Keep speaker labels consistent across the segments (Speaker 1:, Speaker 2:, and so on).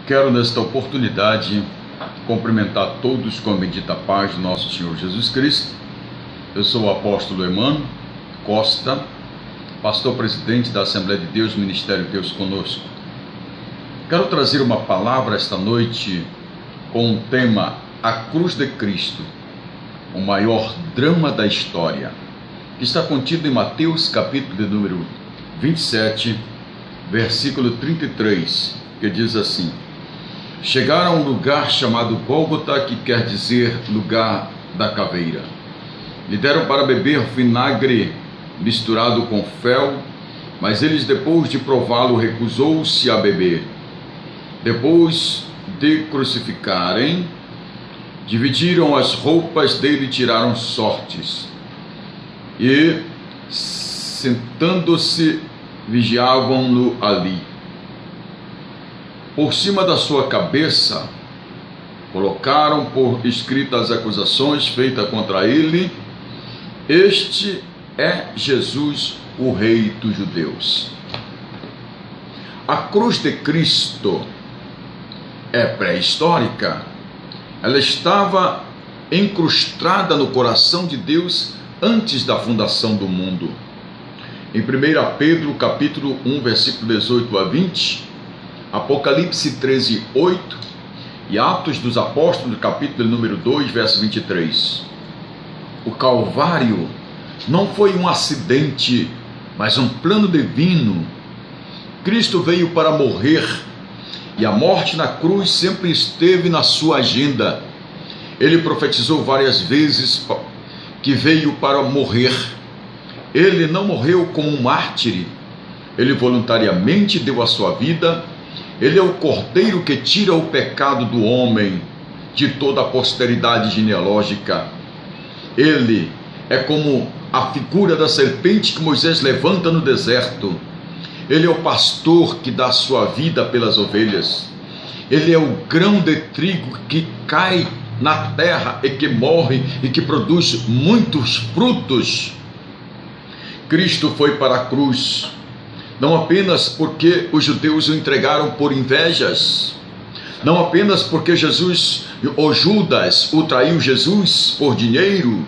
Speaker 1: Quero nesta oportunidade cumprimentar todos com a bendita paz do nosso Senhor Jesus Cristo. Eu sou o apóstolo Emmanuel Costa, pastor presidente da Assembleia de Deus, Ministério Deus Conosco. Quero trazer uma palavra esta noite com o tema A Cruz de Cristo, o maior drama da história, que está contido em Mateus capítulo de número 27, versículo 33, que diz assim: chegaram a um lugar chamado Gólgota, que quer dizer lugar da caveira. Lhe deram para beber vinagre misturado com fel, mas eles, depois de prová-lo, recusou-se a beber. Depois de crucificarem, dividiram as roupas dele e tiraram sortes. E, sentando-se, vigiavam-no ali. Por cima da sua cabeça, colocaram por escrito as acusações feitas contra ele: este é Jesus, o Rei dos Judeus. A cruz de Cristo é pré-histórica. Ela estava incrustada no coração de Deus antes da fundação do mundo. Em 1 Pedro capítulo 1, versículo 18 a 20, Apocalipse 13, 8 e Atos dos Apóstolos, capítulo número 2, verso 23. O Calvário não foi um acidente, mas um plano divino. Cristo veio para morrer, e a morte na cruz sempre esteve na sua agenda. Ele profetizou várias vezes que veio para morrer. Ele não morreu como um mártir, ele voluntariamente deu a sua vida. Ele é o Cordeiro que tira o pecado do homem, de toda a posteridade genealógica. Ele é como a figura da serpente que Moisés levanta no deserto. Ele é o pastor que dá a sua vida pelas ovelhas. Ele é o grão de trigo que cai na terra e que morre e que produz muitos frutos. Cristo foi para a cruz, não apenas porque os judeus o entregaram por invejas, não apenas porque Judas o traiu Jesus por dinheiro,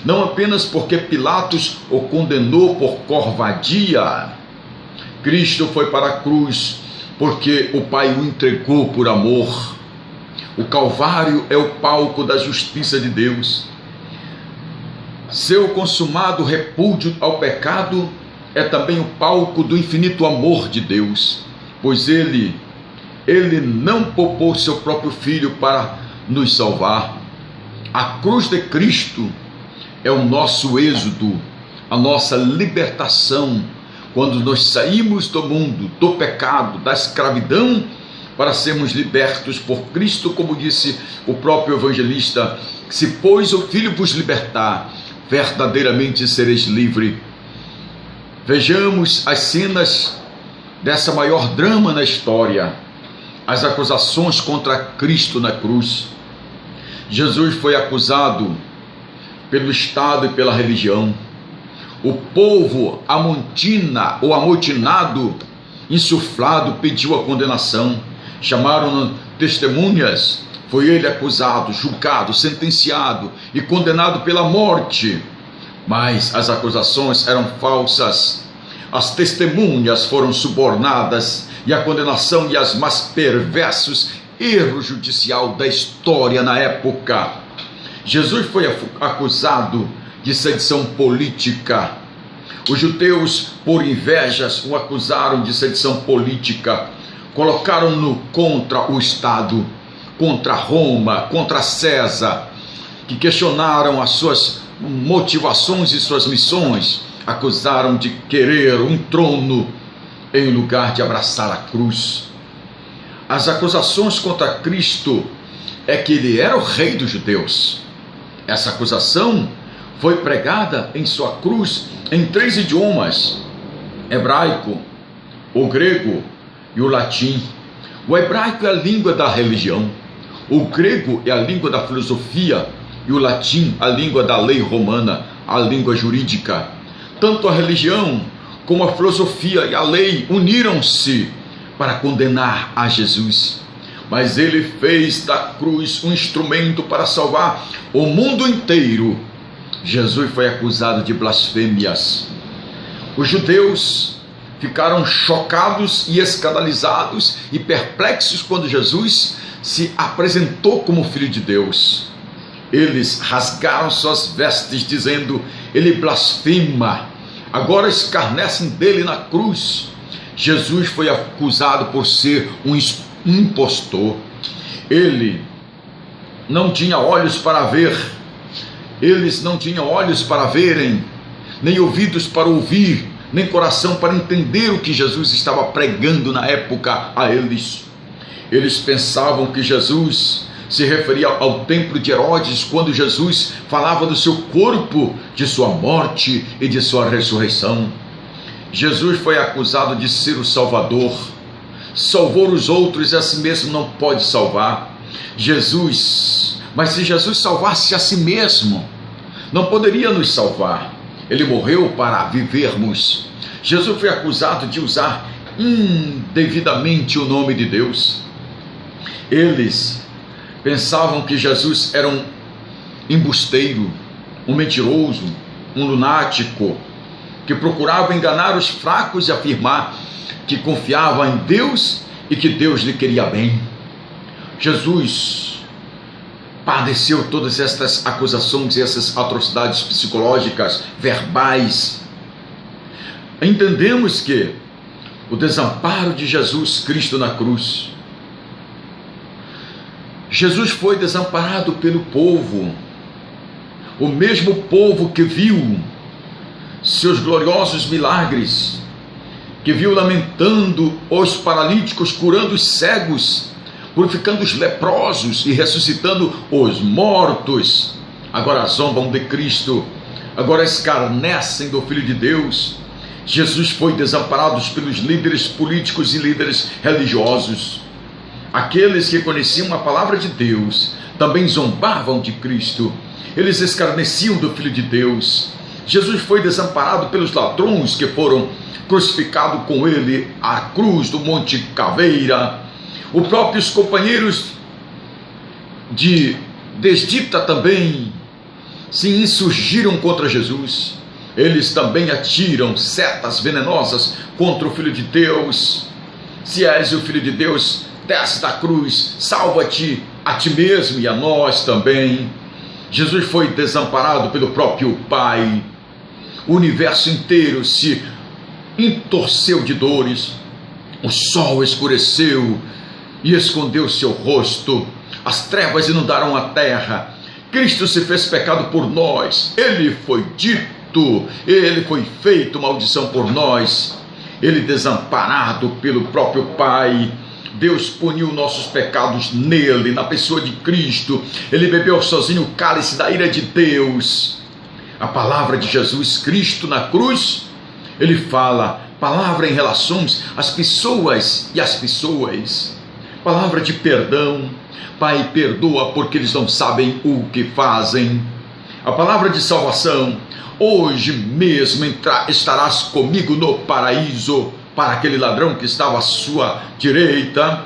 Speaker 1: não apenas porque Pilatos o condenou por covardia. Cristo foi para a cruz porque o Pai o entregou por amor. O Calvário é o palco da justiça de Deus. Seu consumado repúdio ao pecado é também o palco do infinito amor de Deus, pois ele não poupou seu próprio Filho para nos salvar. A cruz de Cristo é o nosso êxodo, a nossa libertação, quando nós saímos do mundo, do pecado, da escravidão, para sermos libertos por Cristo, como disse o próprio evangelista: se pois o Filho vos libertar, verdadeiramente sereis livre. Vejamos as cenas dessa maior drama na história, as acusações contra Cristo na cruz. Jesus foi acusado pelo Estado e pela religião. O povo amotinado, insuflado, pediu a condenação. Chamaram testemunhas. Foi ele acusado, julgado, sentenciado e condenado pela morte. Mas as acusações eram falsas. As testemunhas foram subornadas e a condenação e as mais perversos erro judicial da história na época. Jesus foi acusado de sedição política. Os judeus, por invejas, o acusaram de sedição política. Colocaram-no contra o Estado, contra Roma, contra César, que questionaram as suas motivações e suas missões. Acusaram de querer um trono em lugar de abraçar a cruz. As acusações contra Cristo é que ele era o Rei dos Judeus. Essa acusação foi pregada em sua cruz em 3 idiomas: hebraico, o grego e o latim. O hebraico é a língua da religião, o grego é a língua da filosofia e o latim a língua da lei romana, a língua jurídica. Tanto a religião como a filosofia e a lei uniram-se para condenar a Jesus. mas ele fez da cruz um instrumento para salvar o mundo inteiro. Jesus foi acusado de blasfêmias. Os judeus ficaram chocados e escandalizados e perplexos quando Jesus se apresentou como Filho de Deus. Eles rasgaram suas vestes, dizendo: ele blasfema. Agora escarnecem dele na cruz. Jesus foi acusado por ser um impostor. Ele não tinha olhos para ver, eles não tinham olhos para verem, nem ouvidos para ouvir, nem coração para entender o que Jesus estava pregando na época a eles. Eles pensavam que Jesus se referia ao templo de Herodes, quando Jesus falava do seu corpo, de sua morte e de sua ressurreição. Jesus foi acusado de ser o Salvador. Salvou os outros e a si mesmo não pode salvar. Mas se Jesus salvasse a si mesmo, não poderia nos salvar. Ele morreu para vivermos. Jesus foi acusado de usar indevidamente o nome de Deus. Eles pensavam que Jesus era um embusteiro, um mentiroso, um lunático, que procurava enganar os fracos e afirmar que confiava em Deus e que Deus lhe queria bem. Jesus padeceu todas estas acusações e essas atrocidades psicológicas, verbais. Entendemos que o desamparo de Jesus Cristo na cruz, Jesus foi desamparado pelo povo, o mesmo povo que viu seus gloriosos milagres, que viu lamentando os paralíticos, curando os cegos, purificando os leprosos e ressuscitando os mortos. Agora zombam de Cristo, agora escarnecem do Filho de Deus. Jesus foi desamparado pelos líderes políticos e líderes religiosos. Aqueles que conheciam a palavra de Deus também zombavam de Cristo. Eles escarneciam do Filho de Deus. Jesus foi desamparado pelos ladrões que foram crucificados com ele à cruz do Monte Caveira. Os próprios companheiros de desdita também se insurgiram contra Jesus. Eles também atiram setas venenosas contra o Filho de Deus. Se és o Filho de Deus, desce da cruz, salva-te a ti mesmo e a nós também. Jesus foi desamparado pelo próprio Pai. O universo inteiro se entorceu de dores. O sol escureceu e escondeu seu rosto. As trevas inundaram a terra. Cristo se fez pecado por nós. Ele foi dito, ele foi feito maldição por nós. Ele desamparado pelo próprio Pai. Deus puniu nossos pecados nele, na pessoa de Cristo. Ele bebeu sozinho o cálice da ira de Deus. A palavra de Jesus Cristo na cruz, ele fala, palavra em relação às pessoas e às pessoas. Palavra de perdão. Pai, perdoa porque eles não sabem o que fazem. A palavra de salvação. Hoje mesmo estarás comigo no paraíso, para aquele ladrão que estava à sua direita.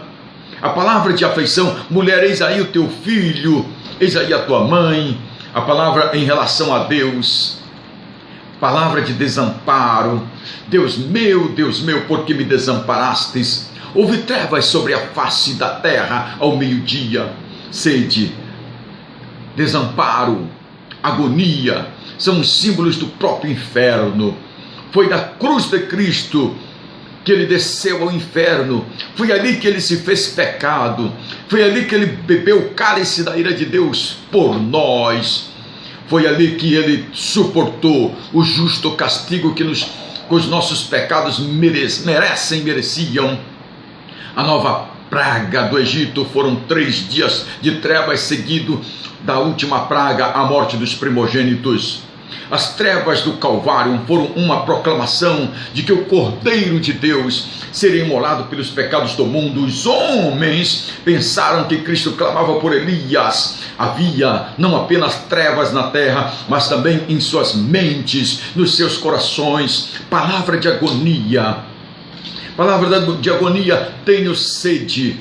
Speaker 1: A palavra de afeição. Mulher, eis aí o teu filho, eis aí a tua mãe. A palavra em relação a Deus. Palavra de desamparo. Deus meu, por que me desamparastes? Houve trevas sobre a face da terra ao meio-dia. Sede, desamparo, agonia, são os símbolos do próprio inferno. Foi da cruz de Cristo que ele desceu ao inferno. Foi ali que ele se fez pecado. Foi ali que ele bebeu o cálice da ira de Deus por nós. Foi ali que ele suportou o justo castigo que os nossos pecados mereciam. A nova praga do Egito foram 3 dias de trevas, seguido da última praga, a morte dos primogênitos. As trevas do Calvário foram uma proclamação de que o Cordeiro de Deus seria imolado pelos pecados do mundo. Os homens pensaram que Cristo clamava por Elias. Havia não apenas trevas na terra, mas também em suas mentes, nos seus corações. Palavra de agonia. Palavra de agonia, tenho sede.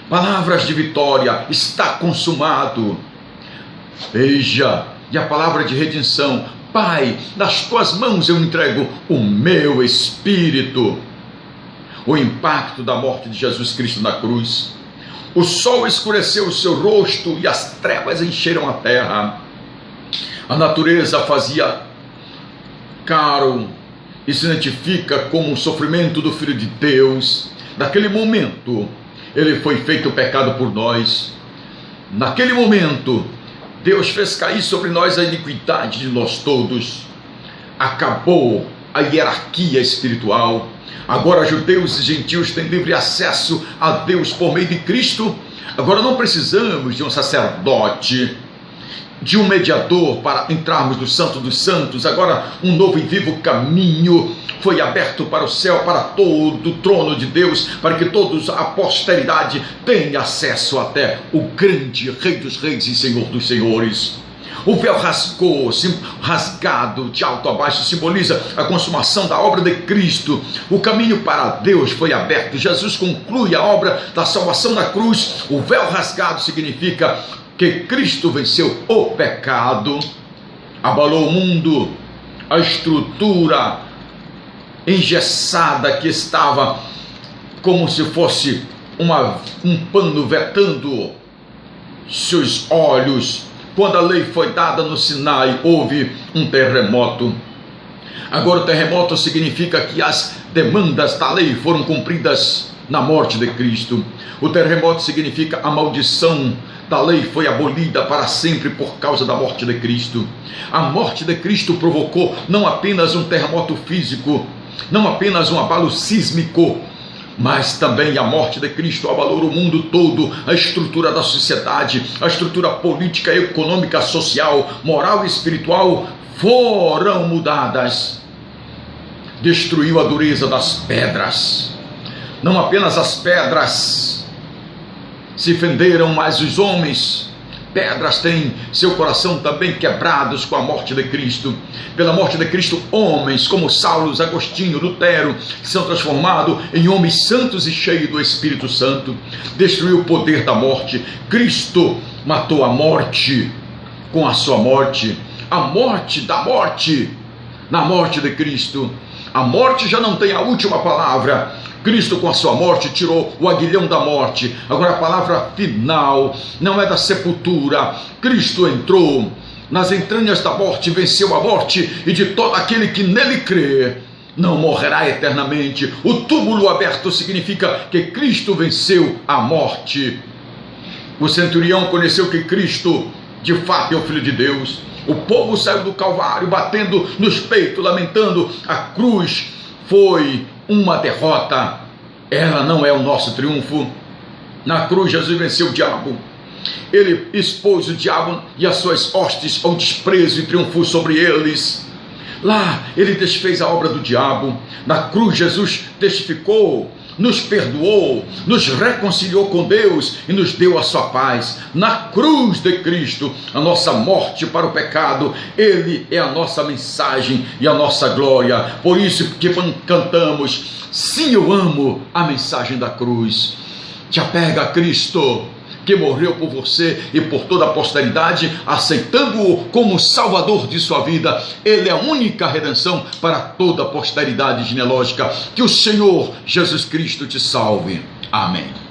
Speaker 1: palavras de vitória, está consumado. Veja, e a palavra de redenção: Pai, nas tuas mãos eu entrego o meu espírito. O impacto da morte de Jesus Cristo na cruz. O sol escureceu o seu rosto e as trevas encheram a terra. A natureza fazia caro e se identifica como um sofrimento do Filho de Deus. Naquele momento, ele foi feito pecado por nós. Naquele momento, Deus fez cair sobre nós a iniquidade de nós todos. Acabou a hierarquia espiritual. Agora judeus e gentios têm livre acesso a Deus por meio de Cristo. Agora não precisamos de um sacerdote, de um mediador para entrarmos no Santo dos Santos. Agora um novo e vivo caminho foi aberto para o céu, para todo o trono de Deus, para que todos a posteridade tenha acesso até o grande Rei dos Reis e Senhor dos Senhores. O véu rasgado de alto a baixo simboliza a consumação da obra de Cristo. O caminho para Deus foi aberto. Jesus conclui a obra da salvação na cruz. O véu rasgado significa que Cristo venceu o pecado, abalou o mundo, a estrutura engessada que estava como se fosse um pano vetando seus olhos. Quando a lei foi dada no Sinai, houve um terremoto. Agora o terremoto significa que as demandas da lei foram cumpridas na morte de Cristo. O terremoto significa a maldição da lei foi abolida para sempre por causa da morte de Cristo. A morte de Cristo provocou não apenas um terremoto físico, não apenas um abalo sísmico, mas também a morte de Cristo abalou o mundo todo, a estrutura da sociedade, a estrutura política, econômica, social, moral e espiritual foram mudadas. Destruiu a dureza das pedras. Não apenas as pedras se fenderam, mas os homens. Pedras têm seu coração também quebrados com a morte de Cristo. Pela morte de Cristo, homens como Saulo, Agostinho, Lutero são transformados em homens santos e cheios do Espírito Santo. Destruiu o poder da morte. Cristo matou a morte com a sua morte. A morte da morte na morte de Cristo. A morte já não tem a última palavra. Cristo com a sua morte tirou o aguilhão da morte. Agora a palavra final não é da sepultura. Cristo entrou nas entranhas da morte, venceu a morte, e de todo aquele que nele crê não morrerá eternamente. O túmulo aberto significa que Cristo venceu a morte. O centurião conheceu que Cristo de fato é o Filho de Deus. O povo saiu do Calvário batendo nos peitos, lamentando. A cruz foi uma derrota. Ela não é o nosso triunfo. Na cruz Jesus venceu o diabo. Ele expôs o diabo e as suas hostes ao desprezo e triunfou sobre eles. Lá ele desfez a obra do diabo. Na cruz Jesus testificou, nos perdoou, nos reconciliou com Deus e nos deu a sua paz. Na cruz de Cristo, a nossa morte para o pecado, Ele é a nossa mensagem e a nossa glória. Por isso que cantamos: sim, eu amo a mensagem da cruz. Te apega a Cristo, que morreu por você e por toda a posteridade, aceitando-o como Salvador de sua vida. Ele é a única redenção para toda a posteridade genealógica. Que o Senhor Jesus Cristo te salve. Amém.